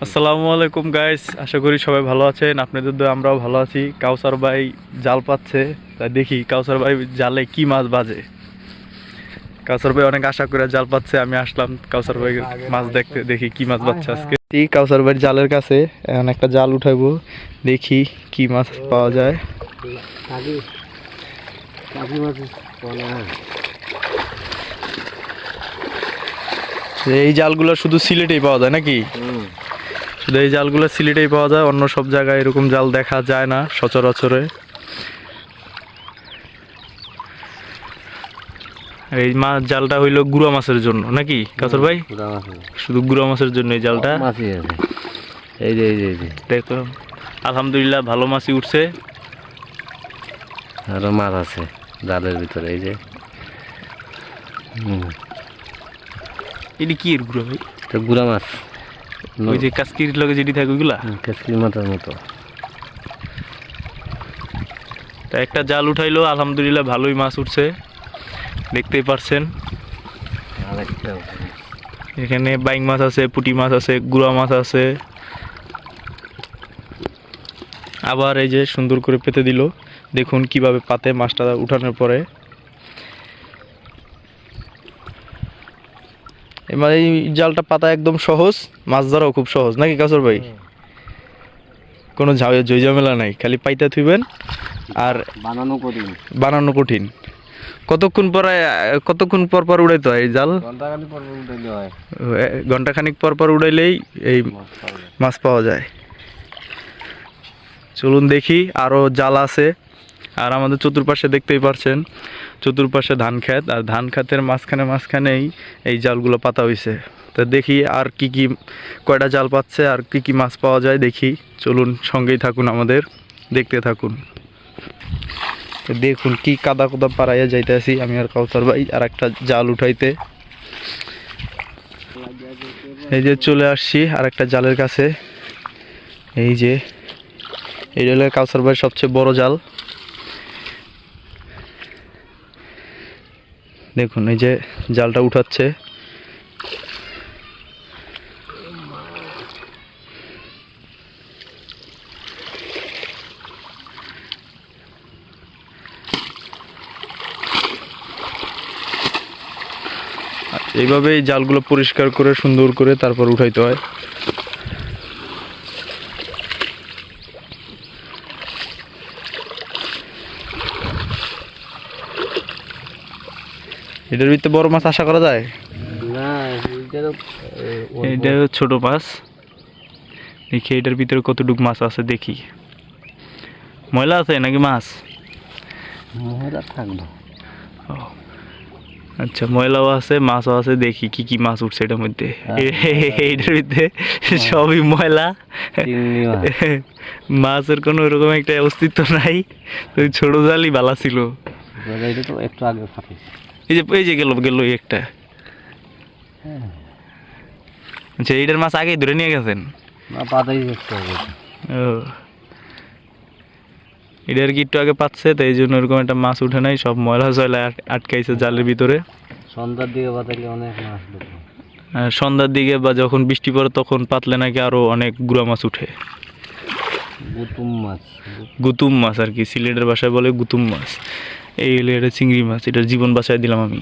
আসসালামু আলাইকুম গাইস, আশা করি সবাই ভালো আছেন। আপনাদের দোয়ায় আমরাও ভালো আছি। কাউসার ভাই জাল পাচ্ছে, তাই দেখি কাউসার ভাই জালে কি মাছ বাজে। কাউসার ভাই অনেক আশা করে জাল পাচ্ছে, আমি আসলাম কাউসার ভাই মাছ দেখতে, দেখি কি মাছ বাজছে আজকে। এই কাউসার ভাই জালের কাছে এখন একটা জাল উঠাইবো, দেখি কি মাছ পাওয়া যায়। এই জালগুলো শুধু সিলেটেই পাওয়া যায় নাকি? শুধু এই জালগুলো সিলেটেই পাওয়া যায়, অন্য সব জায়গায় এরকম জাল দেখা যায় না সচরাচরে। এই মাছ জালটা হইলো গুড়া মাছের জন্য নাকি কাসর ভাই? শুধু গুড়া মাছের জন্য এই জালটা। এই যে এই যে এই যে দেখো, আলহামদুলিল্লাহ ভালো মাছই উঠছে। আরো মাছ আছে জালের ভিতরে, এই যে এটি কি এর গুড়া ভাই? তো গুড়া মাছ, ওই যে কাস্কির লগে যেটি থাকে ওইগুলা। কেসকির মাথার মতো। তা একটা জাল উঠাইলো, আলহামদুলিল্লাহ ভালোই মাছ উঠছে, দেখতেই পারছেন। আরেকটা এখানে বাইং মাছ আছে, পুঁটি মাছ আছে, গুড়া মাছ আছে। আবার এই যে সুন্দর করে পেতে দিল, দেখুন কিভাবে পাতে মাছটা উঠানোর পরে। এবার এই জালটা পাতা একদম সহজ, মাছ ধরাও খুব সহজ নাকি কাসর ভাই? কোনো জয় ঝামেলা নাই, খালি পাইতে থুইবেন আর বানানো কঠিন। কতক্ষণ পর পর উড়াইতে হয় এই জাল? ঘন্টাখানিক পর পর উড়াইলেই এই মাছ পাওয়া যায়। চলুন দেখি, আরো জাল আছে। আর আমাদের চতুর্পাশে দেখতেই পারছেন, চতুর্পাশে ধান ক্ষেত, আর ধান ক্ষেতের মাঝখানেই এই জালগুলো পাতা হয়েছে। তো দেখি আর কি কি, কয়টা জাল পাচ্ছে আর কি কি মাছ পাওয়া যায় দেখি। চলুন সঙ্গেই থাকুন, আমাদের দেখতে থাকুন। তো দেখুন কি কাদা কোদা পাড়াইয়া যাইতেছি আমি আর কাউসার ভাই আর একটা জাল উঠাইতে। এই যে চলে আসছি আর একটা জালের কাছে। এই যে এই হলো কাউসার ভাইয়ের সবচেয়ে বড় জাল। দেখুন এই যে জালটা উঠাচ্ছে। এইভাবে এই জালগুলো পরিষ্কার করে সুন্দর করে তারপর উঠাইতে হয়। এটার ভিতরে বড় মাছ আশা করা যায় না, এটা ছোট মাছ। দেখি এটার ভিতরে কতটুকু মাছ আছে দেখি। ময়লা আছে নাকি মাছ? ময়লা থাকবে। আচ্ছা, ময়লাও আছে, মাছও আছে। দেখি কি কি মাছ উঠছে এটার মধ্যে। এইটার ভিতরে সবই ময়লা, মাছের কোনো ওরকম একটা অস্তিত্ব নাই। ওই ছোট জালই ভালো ছিল। এটা তো একটু আগে ফাটে। এই যে গেল একটা। আচ্ছা, এইটার মাছ আগেই ধরে নিয়ে গেছেন? না, পাতাই দেখতে হবে। ও, এটা আর কি একটু আগে পাচ্ছে, তাই এই জন্য ওরকম একটা মাছ উঠে নাই, সব ময়লা জয়লা আটকাইছে জালের ভিতরে। সন্ধ্যার দিকে পাতাইলে অনেক মাছ ঢুকে। আর সন্ধ্যার দিকে বা যখন বৃষ্টি পড়ে তখন পাতলে নাকি আরো অনেক গুড়া মাছ উঠে। গুতুম মাছ আর কি, সিলেটের ভাষায় বলে গুতুম মাছ। এই হলো এটা চিংড়ি মাছ, এটার জীবন বাঁচায় দিলাম আমি।